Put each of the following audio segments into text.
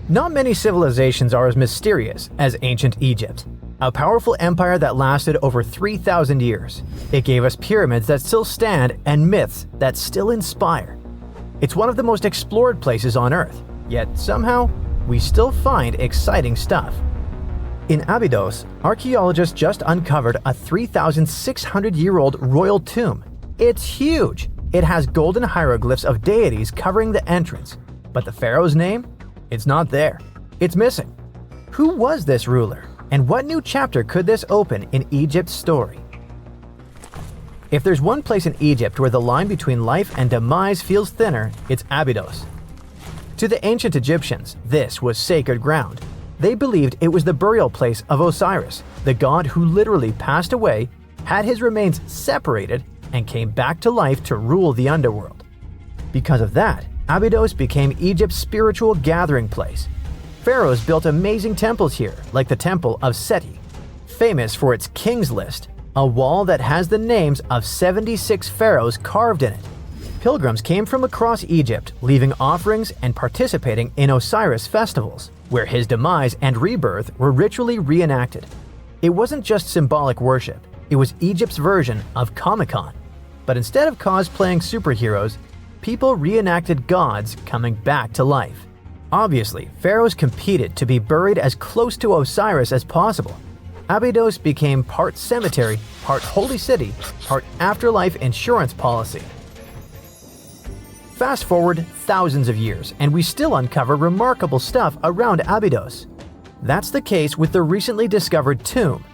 Not many civilizations are as mysterious as ancient Egypt, a powerful empire that lasted over 3,000 years. It gave us pyramids that still stand and myths that still inspire. It's one of the most explored places on Earth, yet somehow, we still find exciting stuff. In Abydos, archaeologists just uncovered a 3,600-year-old royal tomb. It's huge! It has golden hieroglyphs of deities covering the entrance, but the pharaoh's name? It's not there. It's missing. Who was this ruler, and what new chapter could this open in Egypt's story? If there's one place in Egypt where the line between life and demise feels thinner, it's Abydos. To the ancient Egyptians, this was sacred ground. They believed it was the burial place of Osiris, the god who literally passed away, had his remains separated, and came back to life to rule the underworld. Because of that, Abydos became Egypt's spiritual gathering place. Pharaohs built amazing temples here, like the Temple of Seti, famous for its King's List, a wall that has the names of 76 pharaohs carved in it. Pilgrims came from across Egypt, leaving offerings and participating in Osiris festivals, where his demise and rebirth were ritually reenacted. It wasn't just symbolic worship, it was Egypt's version of Comic-Con. But instead of cosplaying superheroes, people reenacted gods coming back to life. Obviously, pharaohs competed to be buried as close to Osiris as possible. Abydos became part cemetery, part holy city, part afterlife insurance policy. Fast forward thousands of years, and we still uncover remarkable stuff around Abydos. That's the case with the recently discovered tomb.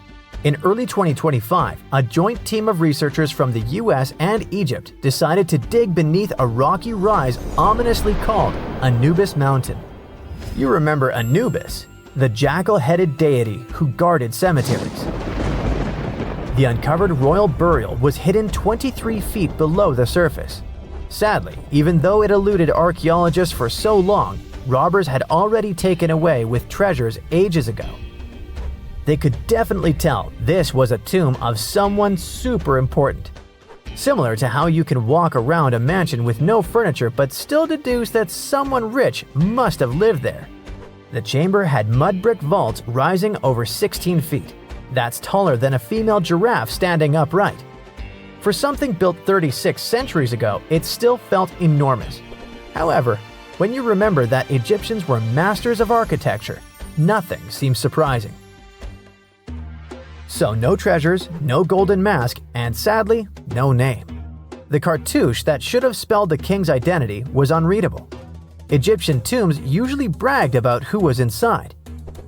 In early 2025, a joint team of researchers from the US and Egypt decided to dig beneath a rocky rise ominously called Anubis Mountain. You remember Anubis, the jackal-headed deity who guarded cemeteries. The uncovered royal burial was hidden 23 feet below the surface. Sadly, even though it eluded archaeologists for so long, robbers had already taken away with treasures ages ago. They could definitely tell this was a tomb of someone super important. Similar to how you can walk around a mansion with no furniture but still deduce that someone rich must have lived there. The chamber had mud brick vaults rising over 16 feet. That's taller than a female giraffe standing upright. For something built 36 centuries ago, it still felt enormous. However, when you remember that Egyptians were masters of architecture, nothing seems surprising. So no treasures, no golden mask, and sadly, no name. The cartouche that should have spelled the king's identity was unreadable. Egyptian tombs usually bragged about who was inside.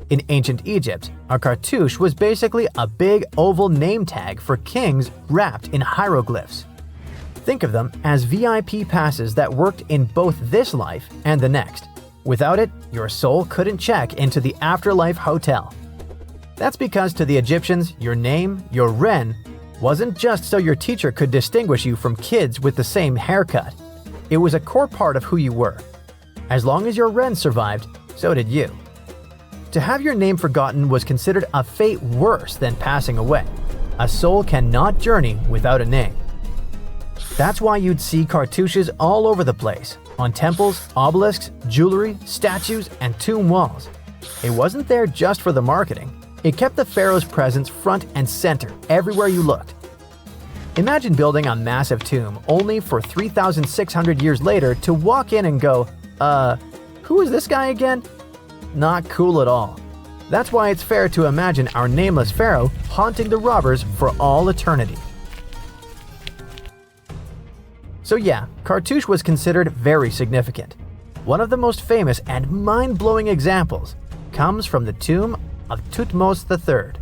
In ancient Egypt, a cartouche was basically a big oval name tag for kings wrapped in hieroglyphs. Think of them as VIP passes that worked in both this life and the next. Without it, your soul couldn't check into the afterlife hotel. That's because to the Egyptians, your name, your ren, wasn't just so your teacher could distinguish you from kids with the same haircut. It was a core part of who you were. As long as your ren survived, so did you. To have your name forgotten was considered a fate worse than passing away. A soul cannot journey without a name. That's why you'd see cartouches all over the place, on temples, obelisks, jewelry, statues, and tomb walls. It wasn't there just for the marketing. It kept the pharaoh's presence front and center everywhere you looked. Imagine building a massive tomb only for 3,600 years later to walk in and go, who is this guy again? Not cool at all. That's why it's fair to imagine our nameless pharaoh haunting the robbers for all eternity. So yeah, cartouche was considered very significant. One of the most famous and mind-blowing examples comes from the tomb of Thutmose III.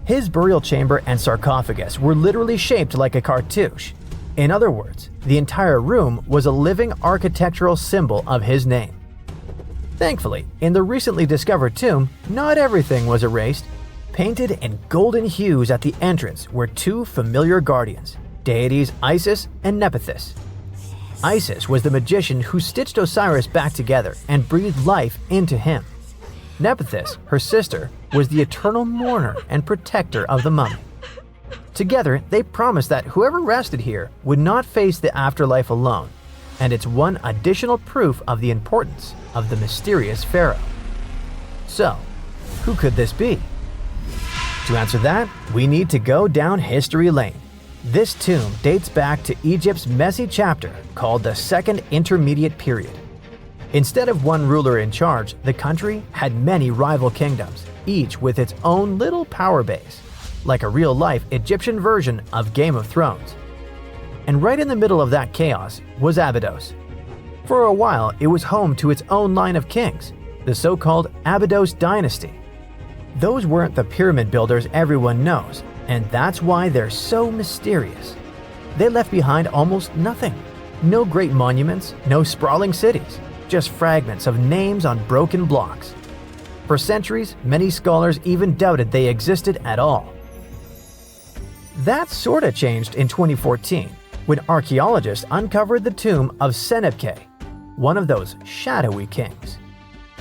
His burial chamber and sarcophagus were literally shaped like a cartouche. In other words, the entire room was a living architectural symbol of his name. Thankfully, in the recently discovered tomb, not everything was erased. Painted in golden hues at the entrance were two familiar guardians, deities Isis and Nephthys. Isis was the magician who stitched Osiris back together and breathed life into him. Nephthys, her sister, was the eternal mourner and protector of the mummy. Together, they promised that whoever rested here would not face the afterlife alone, and it's one additional proof of the importance of the mysterious pharaoh. So, who could this be? To answer that, we need to go down history lane. This tomb dates back to Egypt's messy chapter called the Second Intermediate Period. Instead of one ruler in charge, the country had many rival kingdoms, each with its own little power base, like a real-life Egyptian version of Game of Thrones. And right in the middle of that chaos was Abydos. For a while, it was home to its own line of kings, the so-called Abydos dynasty. Those weren't the pyramid builders everyone knows, and that's why they're so mysterious. They left behind almost nothing. No great monuments, no sprawling cities, just fragments of names on broken blocks. For centuries, many scholars even doubted they existed at all. That sorta changed in 2014, when archaeologists uncovered the tomb of Senebkay, one of those shadowy kings.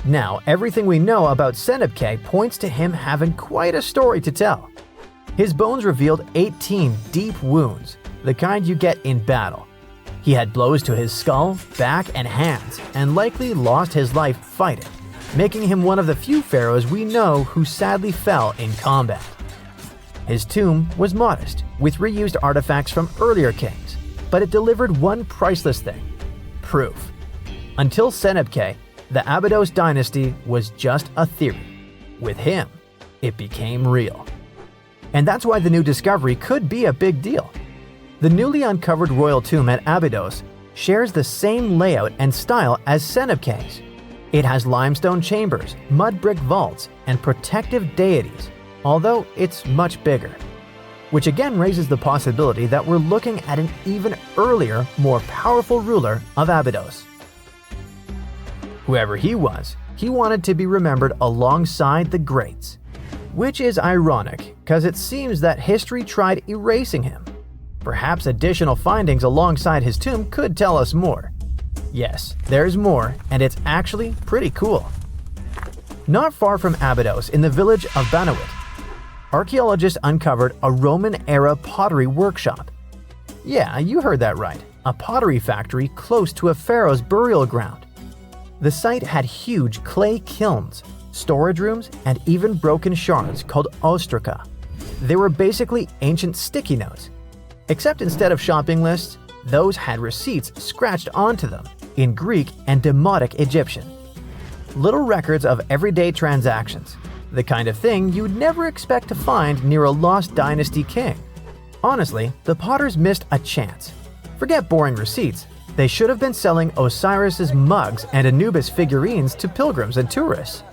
Now, everything we know about Senebkay points to him having quite a story to tell. His bones revealed 18 deep wounds, the kind you get in battle. He had blows to his skull, back, and hands, and likely lost his life fighting, making him one of the few pharaohs we know who sadly fell in combat. His tomb was modest, with reused artifacts from earlier kings, but it delivered one priceless thing: proof. Until Senebkay, the Abydos dynasty was just a theory. With him, it became real. And that's why the new discovery could be a big deal. The newly uncovered royal tomb at Abydos shares the same layout and style as Senebkay's. It has limestone chambers, mud brick vaults, and protective deities, although it's much bigger. Which again raises the possibility that we're looking at an even earlier, more powerful ruler of Abydos. Whoever he was, he wanted to be remembered alongside the greats. Which is ironic, because it seems that history tried erasing him. Perhaps additional findings alongside his tomb could tell us more. Yes, there's more, and it's actually pretty cool. Not far from Abydos, in the village of Banawit, archaeologists uncovered a Roman-era pottery workshop. Yeah, you heard that right, a pottery factory close to a pharaoh's burial ground. The site had huge clay kilns, storage rooms, and even broken shards called ostraca. They were basically ancient sticky notes, except instead of shopping lists, those had receipts scratched onto them in Greek and Demotic Egyptian. Little records of everyday transactions, the kind of thing you'd never expect to find near a lost dynasty king. Honestly, the potters missed a chance. Forget boring receipts, they should have been selling Osiris's mugs and Anubis figurines to pilgrims and tourists.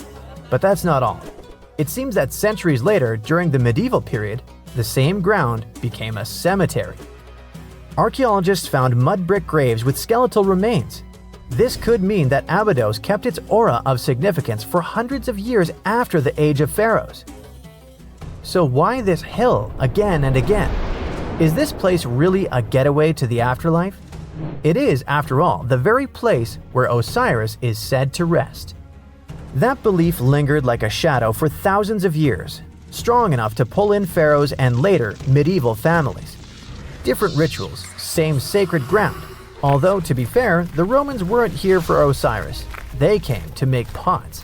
But that's not all. It seems that centuries later, during the medieval period, the same ground became a cemetery. Archaeologists found mud brick graves with skeletal remains. This could mean that Abydos kept its aura of significance for hundreds of years after the Age of Pharaohs. So why this hill again and again? Is this place really a getaway to the afterlife? It is, after all, the very place where Osiris is said to rest. That belief lingered like a shadow for thousands of years, strong enough to pull in pharaohs and later medieval families. Different rituals, same sacred ground. Although, to be fair, the Romans weren't here for Osiris. They came to make pots.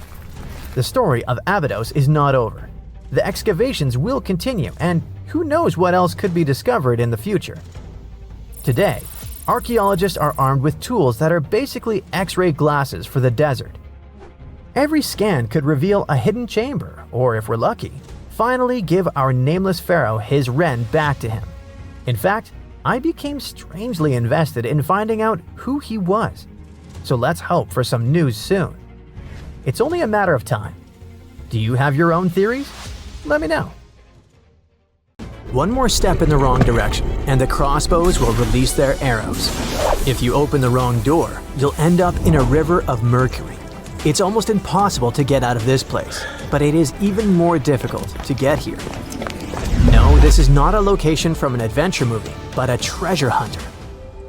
The story of Abydos is not over. The excavations will continue, and who knows what else could be discovered in the future. Today, archaeologists are armed with tools that are basically X-ray glasses for the desert. Every scan could reveal a hidden chamber, or if we're lucky, finally give our nameless pharaoh his wren back to him. In fact, I became strangely invested in finding out who he was. So let's hope for some news soon. It's only a matter of time. Do you have your own theories? Let me know. One more step in the wrong direction, and the crossbows will release their arrows. If you open the wrong door, you'll end up in a river of mercury. It's almost impossible to get out of this place, but it is even more difficult to get here. No, this is not a location from an adventure movie, but a treasure hunter.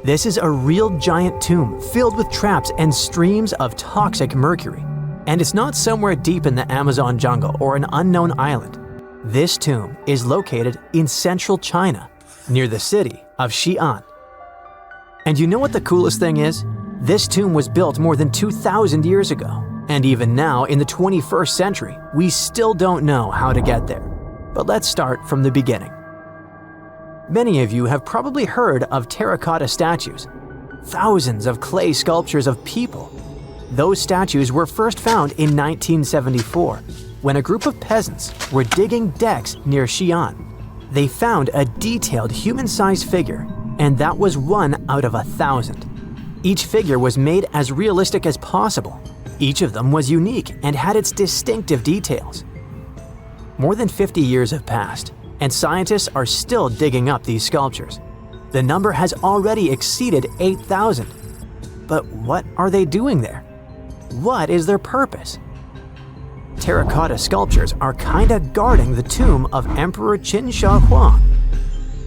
This is a real giant tomb filled with traps and streams of toxic mercury. And it's not somewhere deep in the Amazon jungle or an unknown island. This tomb is located in central China, near the city of Xi'an. And you know what the coolest thing is? This tomb was built more than 2,000 years ago. And even now, in the 21st century, we still don't know how to get there. But let's start from the beginning. Many of you have probably heard of terracotta statues. Thousands of clay sculptures of people. Those statues were first found in 1974, when a group of peasants were digging decks near Xi'an. They found a detailed human-sized figure, and that was 1 out of 1,000. Each figure was made as realistic as possible. Each of them was unique and had its distinctive details. More than 50 years have passed, and scientists are still digging up these sculptures. The number has already exceeded 8,000. But what are they doing there? What is their purpose? Terracotta sculptures are kinda guarding the tomb of Emperor Qin Shi Huang.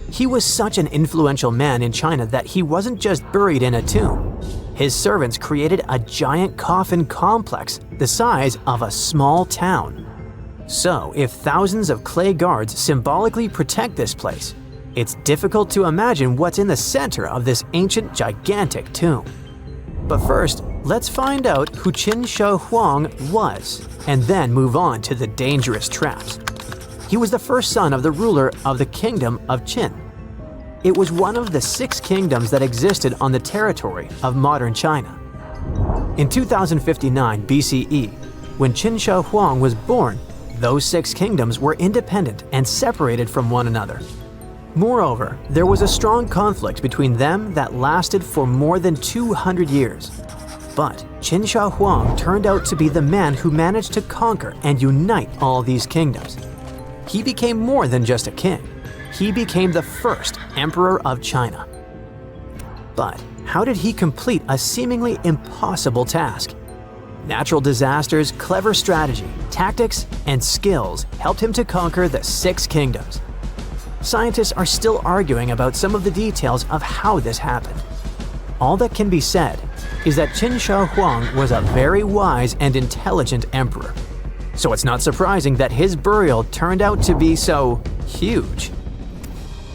He was such an influential man in China that he wasn't just buried in a tomb. His servants created a giant coffin complex the size of a small town. So, if thousands of clay guards symbolically protect this place, it's difficult to imagine what's in the center of this ancient, gigantic tomb. But first, let's find out who Qin Shi Huang was, and then move on to the dangerous traps. He was the first son of the ruler of the Kingdom of Qin. It was one of the 6 kingdoms that existed on the territory of modern China. In 2059 BCE, when Qin Shi Huang was born, those 6 kingdoms were independent and separated from one another. Moreover, there was a strong conflict between them that lasted for more than 200 years. But Qin Shi Huang turned out to be the man who managed to conquer and unite all these kingdoms. He became more than just a king. He became the first emperor of China. But how did he complete a seemingly impossible task? Natural disasters, clever strategy, tactics, and skills helped him to conquer the 6 kingdoms. Scientists are still arguing about some of the details of how this happened. All that can be said is that Qin Shi Huang was a very wise and intelligent emperor. So it's not surprising that his burial turned out to be so huge.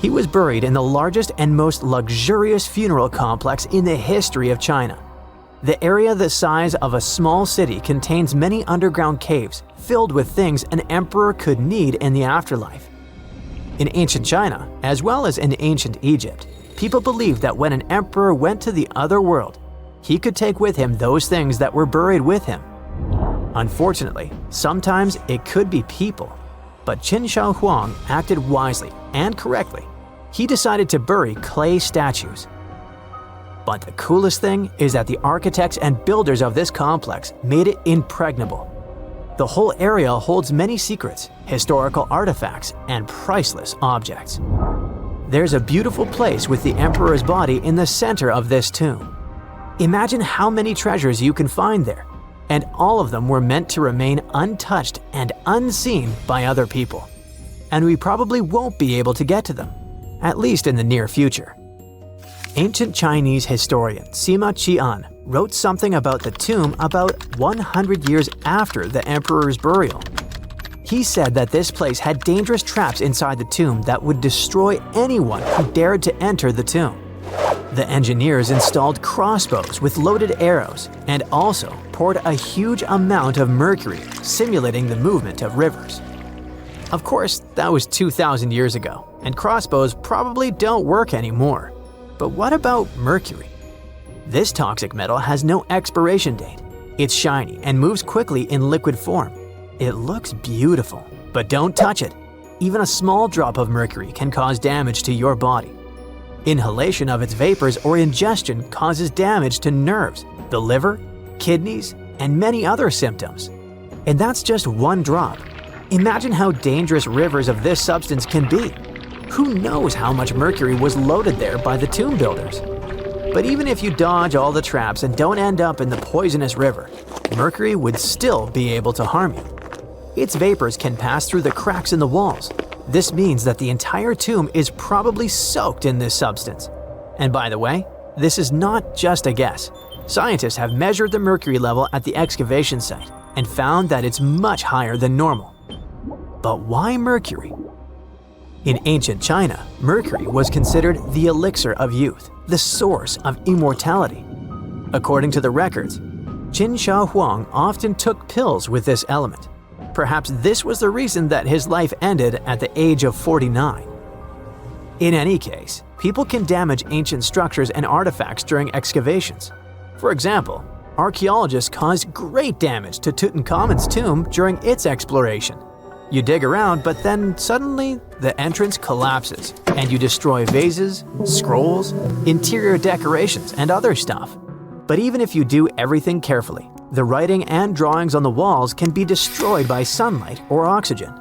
He was buried in the largest and most luxurious funeral complex in the history of China. The area the size of a small city contains many underground caves filled with things an emperor could need in the afterlife. In ancient China, as well as in ancient Egypt, people believed that when an emperor went to the other world, he could take with him those things that were buried with him. Unfortunately, sometimes it could be people. But Qin Shi Huang acted wisely and correctly. He decided to bury clay statues. But the coolest thing is that the architects and builders of this complex made it impregnable. The whole area holds many secrets, historical artifacts, and priceless objects. There's a beautiful place with the emperor's body in the center of this tomb. Imagine how many treasures you can find there, and all of them were meant to remain untouched and unseen by other people. And we probably won't be able to get to them, at least in the near future. Ancient Chinese historian Sima Qian wrote something about the tomb about 100 years after the emperor's burial. He said that this place had dangerous traps inside the tomb that would destroy anyone who dared to enter the tomb. The engineers installed crossbows with loaded arrows and also poured a huge amount of mercury, simulating the movement of rivers. Of course, that was 2,000 years ago, and crossbows probably don't work anymore. But what about mercury? This toxic metal has no expiration date. It's shiny and moves quickly in liquid form. It looks beautiful, but don't touch it. Even a small drop of mercury can cause damage to your body. Inhalation of its vapors or ingestion causes damage to nerves, the liver, kidneys, and many other symptoms. And that's just one drop. Imagine how dangerous rivers of this substance can be. Who knows how much mercury was loaded there by the tomb builders? But even if you dodge all the traps and don't end up in the poisonous river, mercury would still be able to harm you. Its vapors can pass through the cracks in the walls. This means that the entire tomb is probably soaked in this substance. And by the way, this is not just a guess. Scientists have measured the mercury level at the excavation site and found that it's much higher than normal. But why mercury? In ancient China, mercury was considered the elixir of youth, the source of immortality. According to the records, Qin Shi Huang often took pills with this element. Perhaps this was the reason that his life ended at the age of 49. In any case, people can damage ancient structures and artifacts during excavations. For example, archaeologists caused great damage to Tutankhamun's tomb during its exploration. You dig around, but then suddenly the entrance collapses and you destroy vases, scrolls, interior decorations, and other stuff. But even if you do everything carefully, the writing and drawings on the walls can be destroyed by sunlight or oxygen.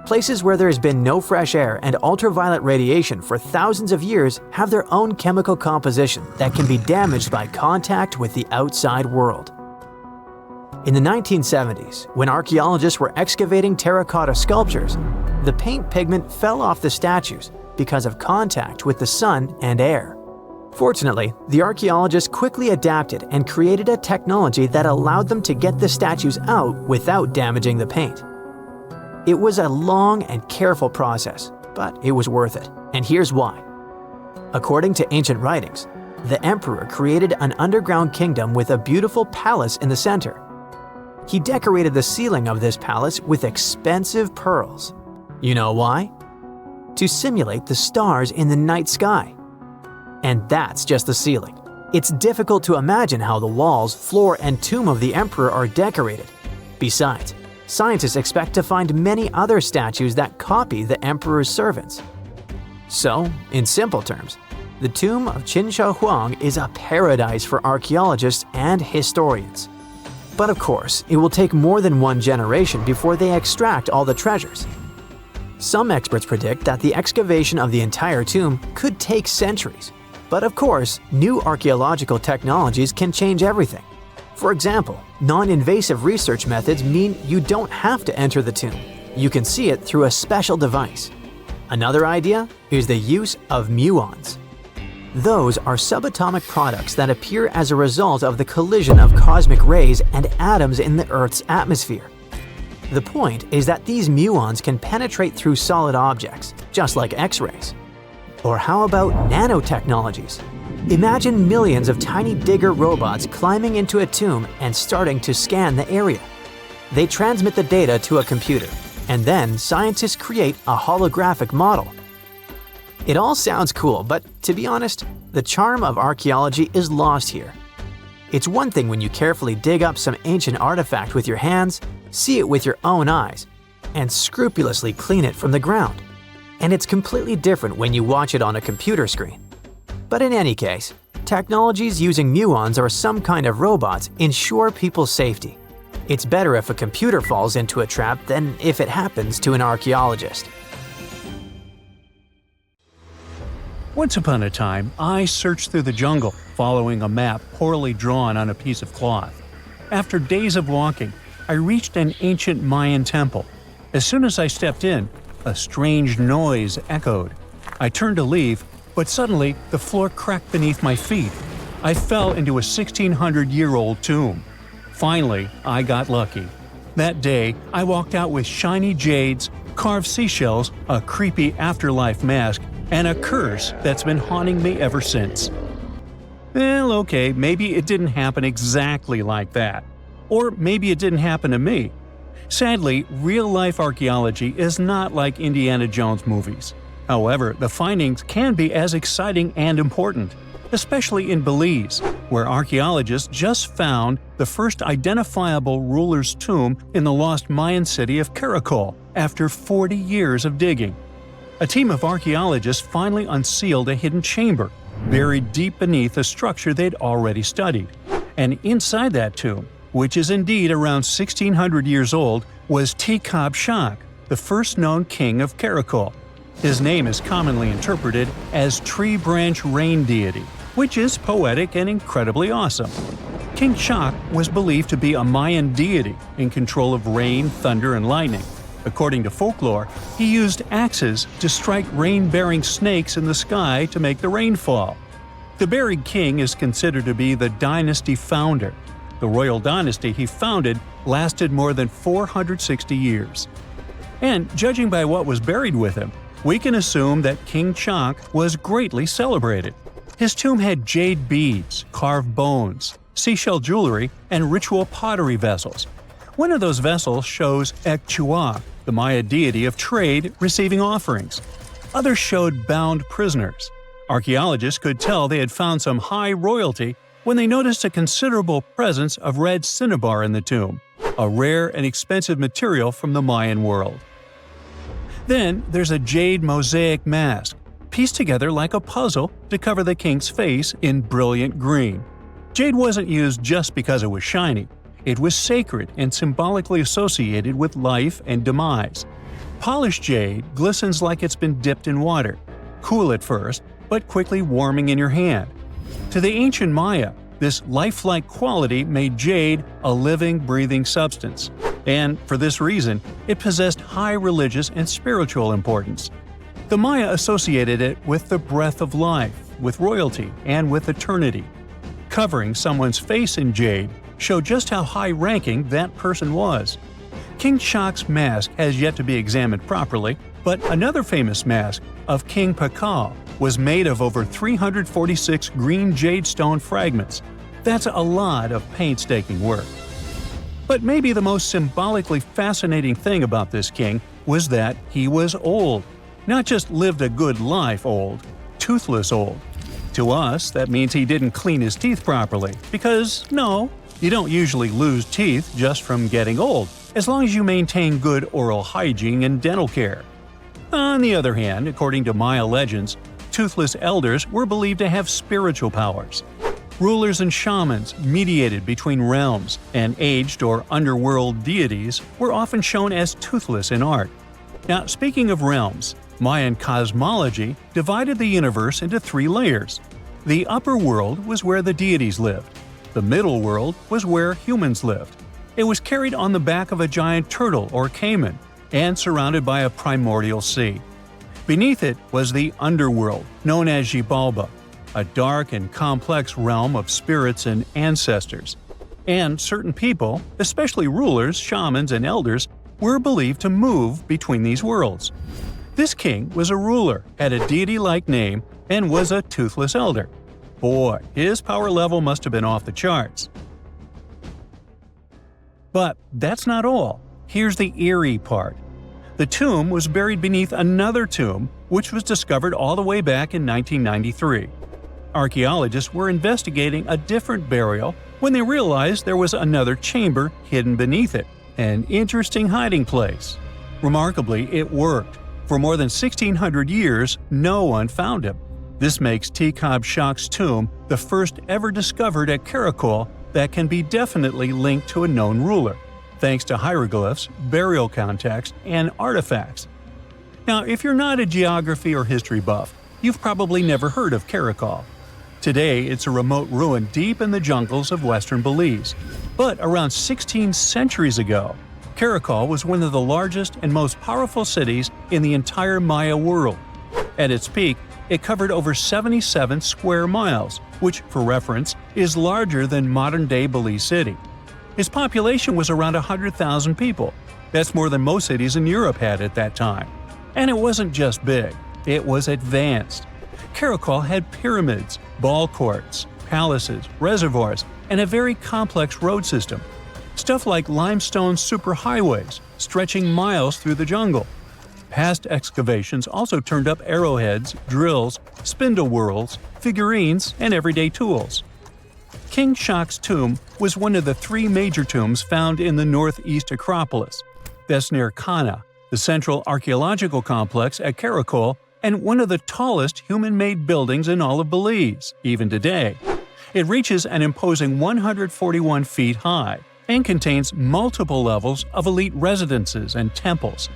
Places where there has been no fresh air and ultraviolet radiation for thousands of years have their own chemical composition that can be damaged by contact with the outside world. In the 1970s, when archaeologists were excavating terracotta sculptures, the paint pigment fell off the statues because of contact with the sun and air. Fortunately, the archaeologists quickly adapted and created a technology that allowed them to get the statues out without damaging the paint. It was a long and careful process, but it was worth it, and here's why. According to ancient writings, the emperor created an underground kingdom with a beautiful palace in the center. He decorated the ceiling of this palace with expensive pearls. You know why? To simulate the stars in the night sky. And that's just the ceiling. It's difficult to imagine how the walls, floor, and tomb of the emperor are decorated. Besides, scientists expect to find many other statues that copy the emperor's servants. So, in simple terms, the tomb of Qin Shi Huang is a paradise for archaeologists and historians. But of course, it will take more than one generation before they extract all the treasures. Some experts predict that the excavation of the entire tomb could take centuries. But of course, new archaeological technologies can change everything. For example, non-invasive research methods mean you don't have to enter the tomb. You can see it through a special device. Another idea is the use of muons. Those are subatomic products that appear as a result of the collision of cosmic rays and atoms in the Earth's atmosphere. The point is that these muons can penetrate through solid objects, just like X-rays. Or how about nanotechnologies? Imagine millions of tiny digger robots climbing into a tomb and starting to scan the area. They transmit the data to a computer, and then scientists create a holographic model. It all sounds cool, but to be honest, the charm of archaeology is lost here. It's one thing when you carefully dig up some ancient artifact with your hands, see it with your own eyes, and scrupulously clean it from the ground. And it's completely different when you watch it on a computer screen. But in any case, technologies using muons or some kind of robots ensure people's safety. It's better if a computer falls into a trap than if it happens to an archaeologist. Once upon a time, I searched through the jungle, following a map poorly drawn on a piece of cloth. After days of walking, I reached an ancient Mayan temple. As soon as I stepped in, a strange noise echoed. I turned to leave, but suddenly the floor cracked beneath my feet. I fell into a 1,600-year-old tomb. Finally, I got lucky. That day, I walked out with shiny jades, carved seashells, a creepy afterlife mask, and a curse that's been haunting me ever since. Well, okay, maybe it didn't happen exactly like that. Or maybe it didn't happen to me. Sadly, real-life archaeology is not like Indiana Jones movies. However, the findings can be as exciting and important, especially in Belize, where archaeologists just found the first identifiable ruler's tomb in the lost Mayan city of Caracol after 40 years of digging. A team of archaeologists finally unsealed a hidden chamber, buried deep beneath a structure they'd already studied. And inside that tomb, which is indeed around 1,600 years old, was King Chak, the first known king of Caracol. His name is commonly interpreted as Tree Branch Rain Deity, which is poetic and incredibly awesome. King Chak was believed to be a Mayan deity in control of rain, thunder, and lightning. According to folklore, he used axes to strike rain-bearing snakes in the sky to make the rain fall. The buried king is considered to be the dynasty founder. The royal dynasty he founded lasted more than 460 years. And judging by what was buried with him, we can assume that King Chak was greatly celebrated. His tomb had jade beads, carved bones, seashell jewelry, and ritual pottery vessels. One of those vessels shows Chak, the Maya deity of trade, receiving offerings. Others showed bound prisoners. Archaeologists could tell they had found some high royalty when they noticed a considerable presence of red cinnabar in the tomb, a rare and expensive material from the Mayan world. Then there's a jade mosaic mask, pieced together like a puzzle to cover the king's face in brilliant green. Jade wasn't used just because it was shiny. It was sacred and symbolically associated with life and demise. Polished jade glistens like it's been dipped in water, cool at first, but quickly warming in your hand. To the ancient Maya, this lifelike quality made jade a living, breathing substance, and for this reason, it possessed high religious and spiritual importance. The Maya associated it with the breath of life, with royalty, and with eternity. Covering someone's face in jade showed just how high-ranking that person was. King Chak's mask has yet to be examined properly, but another famous mask of King Tikal was made of over 346 green jade stone fragments. That's a lot of painstaking work. But maybe the most symbolically fascinating thing about this king was that he was old. Not just lived a good life old, toothless old. To us, that means he didn't clean his teeth properly, because no, you don't usually lose teeth just from getting old, as long as you maintain good oral hygiene and dental care. On the other hand, according to Maya legends, toothless elders were believed to have spiritual powers. Rulers and shamans mediated between realms, and aged or underworld deities were often shown as toothless in art. Now, speaking of realms, Mayan cosmology divided the universe into three layers. The upper world was where the deities lived. The middle world was where humans lived. It was carried on the back of a giant turtle or caiman, and surrounded by a primordial sea. Beneath it was the underworld, known as Xibalba, a dark and complex realm of spirits and ancestors. And certain people, especially rulers, shamans, and elders, were believed to move between these worlds. This king was a ruler, had a deity-like name, and was a toothless elder. Boy, his power level must have been off the charts. But that's not all. Here's the eerie part. The tomb was buried beneath another tomb, which was discovered all the way back in 1993. Archaeologists were investigating a different burial when they realized there was another chamber hidden beneath it, an interesting hiding place. Remarkably, it worked. For more than 1,600 years, no one found him. This makes Tikal Chak's tomb the first ever discovered at Karakol that can be definitely linked to a known ruler, thanks to hieroglyphs, burial context, and artifacts. Now, if you're not a geography or history buff, you've probably never heard of Karakol. Today, it's a remote ruin deep in the jungles of western Belize. But around 16 centuries ago, Karakol was one of the largest and most powerful cities in the entire Maya world. At its peak, it covered over 77 square miles, which, for reference, is larger than modern-day Belize City. Its population was around 100,000 people. That's more than most cities in Europe had at that time. And it wasn't just big, it was advanced. Karakol had pyramids, ball courts, palaces, reservoirs, and a very complex road system. Stuff like limestone superhighways stretching miles through the jungle. Past excavations also turned up arrowheads, drills, spindle whorls, figurines, and everyday tools. King Chak's tomb was one of the three major tombs found in the northeast Acropolis. That's near Kana, the central archaeological complex at Karakol, and one of the tallest human-made buildings in all of Belize, even today. It reaches an imposing 141 feet high and contains multiple levels of elite residences and temples.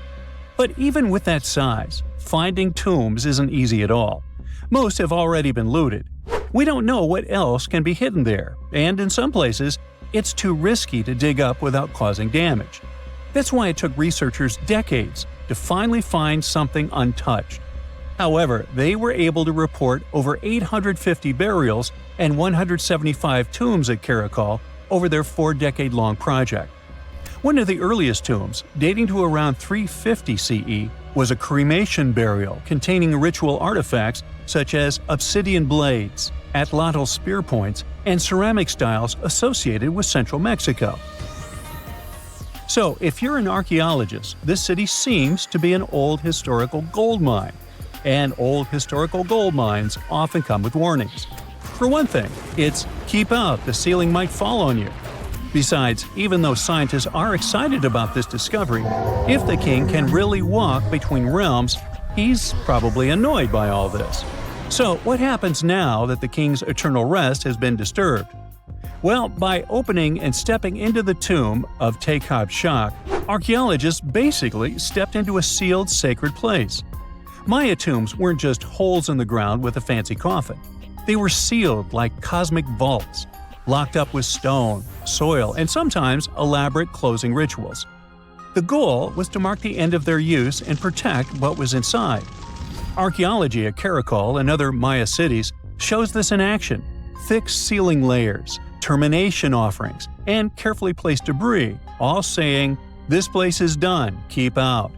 But even with that size, finding tombs isn't easy at all. Most have already been looted. We don't know what else can be hidden there, and in some places, it's too risky to dig up without causing damage. That's why it took researchers decades to finally find something untouched. However, they were able to report over 850 burials and 175 tombs at Karakol over their 4-decade-long project. One of the earliest tombs, dating to around 350 CE, was a cremation burial containing ritual artifacts such as obsidian blades, atlatl spear points, and ceramic styles associated with central Mexico. So, if you're an archaeologist, this city seems to be an old historical gold mine. And old historical gold mines often come with warnings. For one thing, it's "keep out, the ceiling might fall on you." Besides, even though scientists are excited about this discovery, if the king can really walk between realms, he's probably annoyed by all this. So, what happens now that the king's eternal rest has been disturbed? Well, by opening and stepping into the tomb of King Chak, archaeologists basically stepped into a sealed sacred place. Maya tombs weren't just holes in the ground with a fancy coffin. They were sealed like cosmic vaults, locked up with stone, soil, and sometimes elaborate closing rituals. The goal was to mark the end of their use and protect what was inside. Archaeology at Caracol and other Maya cities shows this in action: thick ceiling layers, termination offerings, and carefully placed debris, all saying, "This place is done, keep out."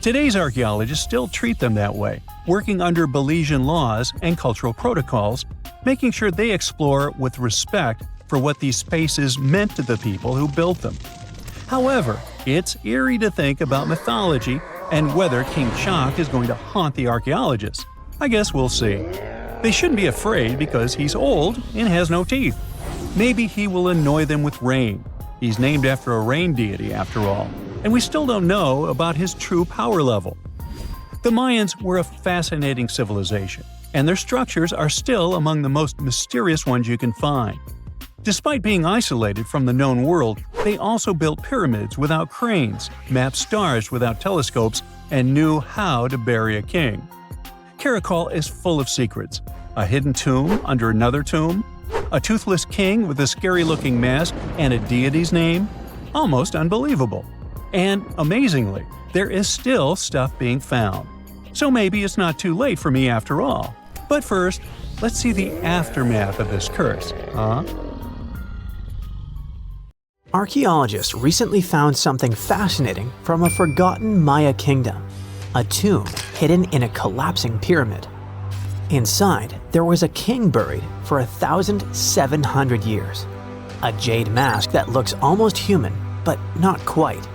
Today's archaeologists still treat them that way, working under Belizean laws and cultural protocols, making sure they explore with respect for what these spaces meant to the people who built them. However, it's eerie to think about mythology and whether King Chak is going to haunt the archaeologists. I guess we'll see. They shouldn't be afraid because he's old and has no teeth. Maybe he will annoy them with rain. He's named after a rain deity, after all, and we still don't know about his true power level. The Mayans were a fascinating civilization, and their structures are still among the most mysterious ones you can find. Despite being isolated from the known world, they also built pyramids without cranes, mapped stars without telescopes, and knew how to bury a king. Caracol is full of secrets: a hidden tomb under another tomb, a toothless king with a scary-looking mask and a deity's name. Almost unbelievable. And amazingly, there is still stuff being found. So maybe it's not too late for me after all. But first, let's see the aftermath of this curse, huh? Archaeologists recently found something fascinating from a forgotten Maya kingdom: a tomb hidden in a collapsing pyramid. Inside, there was a king buried for 1,700 years. A jade mask that looks almost human, but not quite.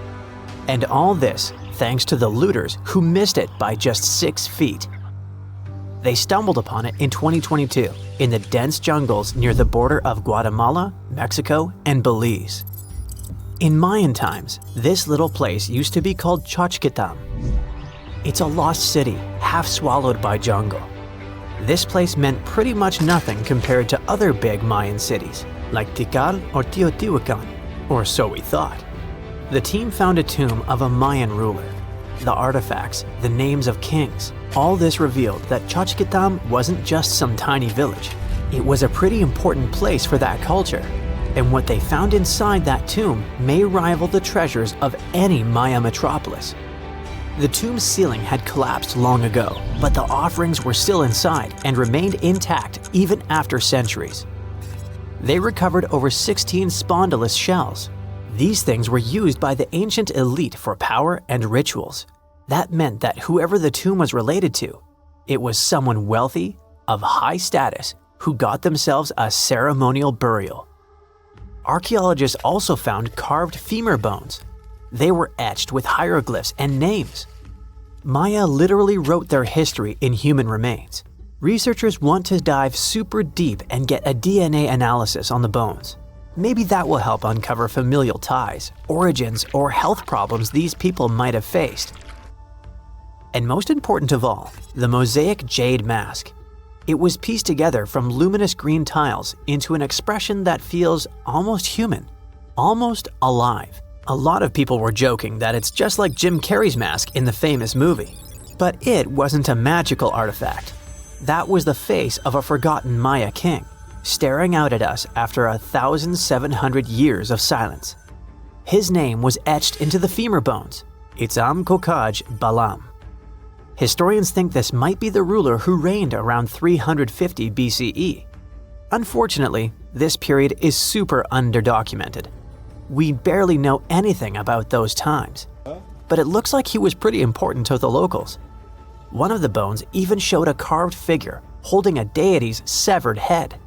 And all this thanks to the looters who missed it by just 6 feet. They stumbled upon it in 2022 in the dense jungles near the border of Guatemala, Mexico, and Belize. In Mayan times, this little place used to be called Chachkitam. It's a lost city, half swallowed by jungle. This place meant pretty much nothing compared to other big Mayan cities, like Tikal or Teotihuacan, or so we thought. The team found a tomb of a Mayan ruler. The artifacts, the names of kings, all this revealed that Chachkitam wasn't just some tiny village. It was a pretty important place for that culture. And what they found inside that tomb may rival the treasures of any Maya metropolis. The tomb's ceiling had collapsed long ago, but the offerings were still inside and remained intact even after centuries. They recovered over 16 spondylus shells. These things were used by the ancient elite for power and rituals. That meant that whoever the tomb was related to, it was someone wealthy, of high status, who got themselves a ceremonial burial. Archaeologists also found carved femur bones. They were etched with hieroglyphs and names. Maya literally wrote their history in human remains. Researchers want to dive super deep and get a DNA analysis on the bones. Maybe that will help uncover familial ties, origins, or health problems these people might have faced. And most important of all, the mosaic jade mask. It was pieced together from luminous green tiles into an expression that feels almost human, almost alive. A lot of people were joking that it's just like Jim Carrey's mask in the famous movie. But it wasn't a magical artifact. That was the face of a forgotten Maya king, staring out at us after 1,700 years of silence. His name was etched into the femur bones, Itzam Kokaj Balam. Historians think this might be the ruler who reigned around 350 BCE. Unfortunately, this period is super underdocumented. We barely know anything about those times. but it looks like he was pretty important to the locals. One of the bones even showed a carved figure holding a deity's severed head.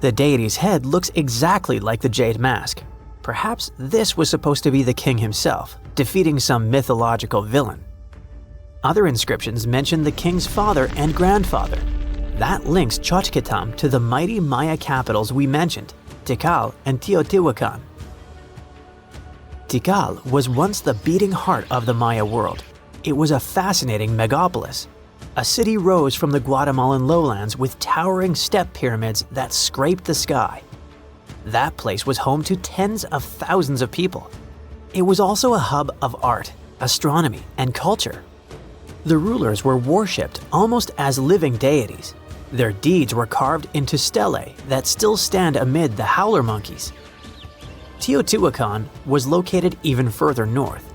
The deity's head looks exactly like the jade mask. Perhaps this was supposed to be the king himself, defeating some mythological villain. Other inscriptions mention the king's father and grandfather. That links Chachkitam to the mighty Maya capitals we mentioned, Tikal and Teotihuacan. Tikal was once the beating heart of the Maya world. It was a fascinating megapolis. A city rose from the Guatemalan lowlands with towering step pyramids that scraped the sky. That place was home to tens of thousands of people. It was also a hub of art, astronomy, and culture. The rulers were worshipped almost as living deities. Their deeds were carved into stelae that still stand amid the howler monkeys. Teotihuacan was located even further north.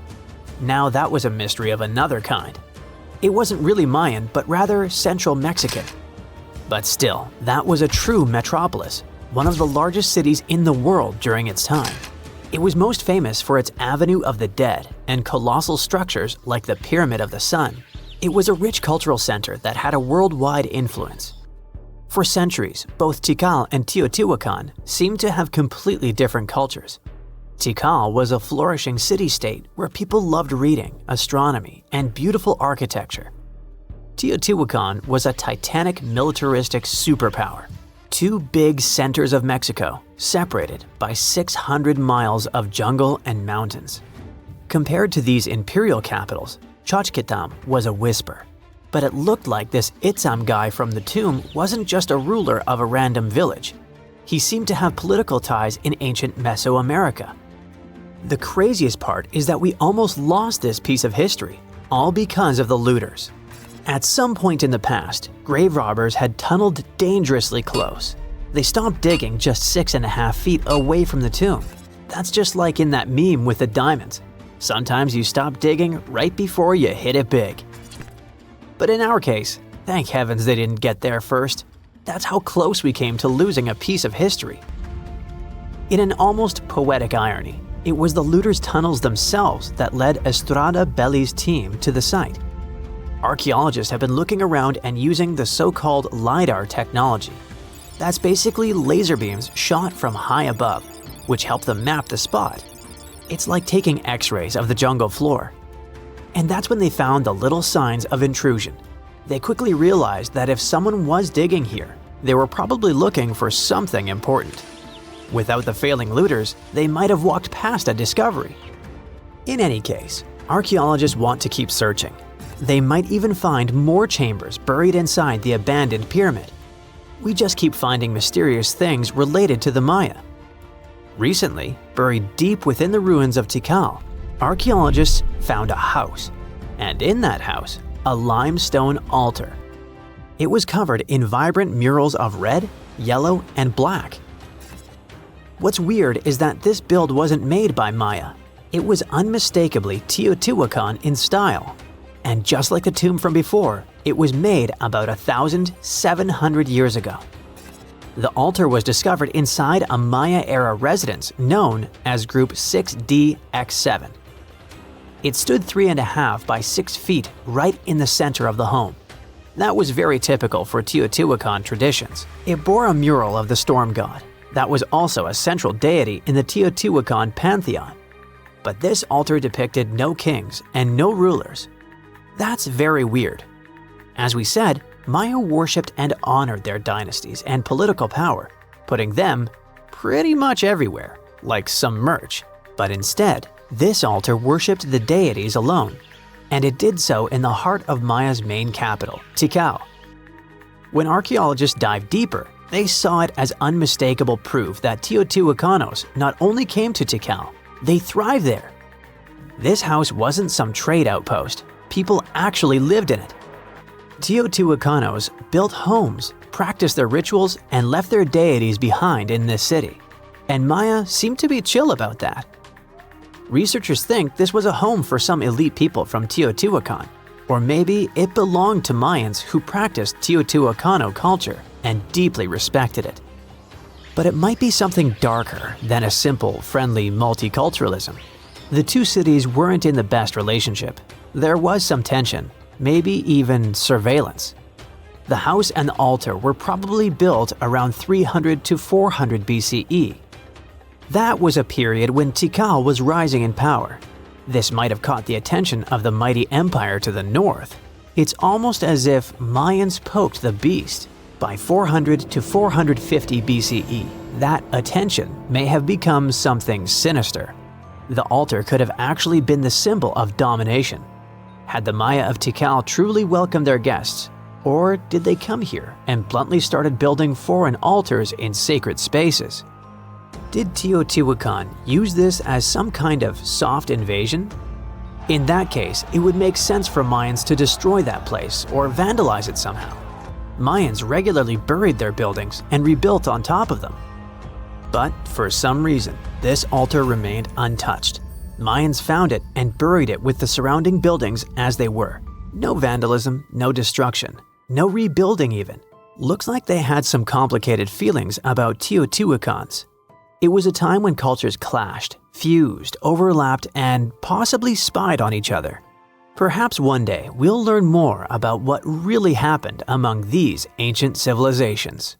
Now that was a mystery of another kind. It wasn't really Mayan, but rather Central Mexican. But still, that was a true metropolis, one of the largest cities in the world during its time. It was most famous for its Avenue of the Dead and colossal structures like the Pyramid of the Sun. It was a rich cultural center that had a worldwide influence. For centuries, both Tikal and Teotihuacan seemed to have completely different cultures. Tikal was a flourishing city-state where people loved reading, astronomy, and beautiful architecture. Teotihuacan was a titanic militaristic superpower. Two big centers of Mexico, separated by 600 miles of jungle and mountains. Compared to these imperial capitals, Chachkitam was a whisper. But it looked like this Itzam guy from the tomb wasn't just a ruler of a random village. He seemed to have political ties in ancient Mesoamerica. The craziest part is that we almost lost this piece of history, all because of the looters. At some point in the past, grave robbers had tunneled dangerously close. They stopped digging just 6.5 feet away from the tomb. That's just like in that meme with the diamonds. Sometimes you stop digging right before you hit it big. But in our case, thank heavens they didn't get there first. That's how close we came to losing a piece of history. In an almost poetic irony, it was the looters' tunnels themselves that led Estrada Belli's team to the site. Archaeologists have been looking around and using the so-called LiDAR technology. That's basically laser beams shot from high above, which help them map the spot. It's like taking X-rays of the jungle floor. And that's when they found the little signs of intrusion. They quickly realized that if someone was digging here, they were probably looking for something important. Without the failing looters, they might have walked past a discovery. In any case, archaeologists want to keep searching. They might even find more chambers buried inside the abandoned pyramid. We just keep finding mysterious things related to the Maya. Recently, buried deep within the ruins of Tikal, archaeologists found a house, and in that house, a limestone altar. It was covered in vibrant murals of red, yellow, and black. What's weird is that this build wasn't made by Maya. It was unmistakably Teotihuacan in style. And just like the tomb from before, it was made about 1,700 years ago. The altar was discovered inside a Maya-era residence known as Group 6DX7. It stood 3.5 by 6 feet right in the center of the home. That was very typical for Teotihuacan traditions. It bore a mural of the storm god. That was also a central deity in the Teotihuacan pantheon. But this altar depicted no kings and no rulers. That's very weird. As we said, Maya worshipped and honored their dynasties and political power, putting them pretty much everywhere, like some merch. But instead, this altar worshipped the deities alone, and it did so in the heart of Maya's main capital, Tikal. When archaeologists dived deeper, they saw it as unmistakable proof that Teotihuacanos not only came to Tikal, they thrived there. This house wasn't some trade outpost. People actually lived in it. Teotihuacanos built homes, practiced their rituals, and left their deities behind in this city. And Maya seemed to be chill about that. Researchers think this was a home for some elite people from Teotihuacan, or maybe it belonged to Mayans who practiced Teotihuacano culture and deeply respected it. But it might be something darker than a simple, friendly multiculturalism. The two cities weren't in the best relationship. There was some tension, maybe even surveillance. The house and the altar were probably built around 300 to 400 BCE. That was a period when Tikal was rising in power. This might have caught the attention of the mighty empire to the north. It's almost as if Mayans poked the beast. By 400 to 450 BCE, that attention may have become something sinister. The altar could have actually been the symbol of domination. Had the Maya of Tikal truly welcomed their guests, or did they come here and bluntly started building foreign altars in sacred spaces? Did Teotihuacan use this as some kind of soft invasion? In that case, it would make sense for Mayans to destroy that place or vandalize it somehow. Mayans regularly buried their buildings and rebuilt on top of them. But for some reason, this altar remained untouched. Mayans found it and buried it with the surrounding buildings as they were. No vandalism, no destruction, no rebuilding even. Looks like they had some complicated feelings about Teotihuacans. It was a time when cultures clashed, fused, overlapped, and possibly spied on each other. Perhaps one day we'll learn more about what really happened among these ancient civilizations.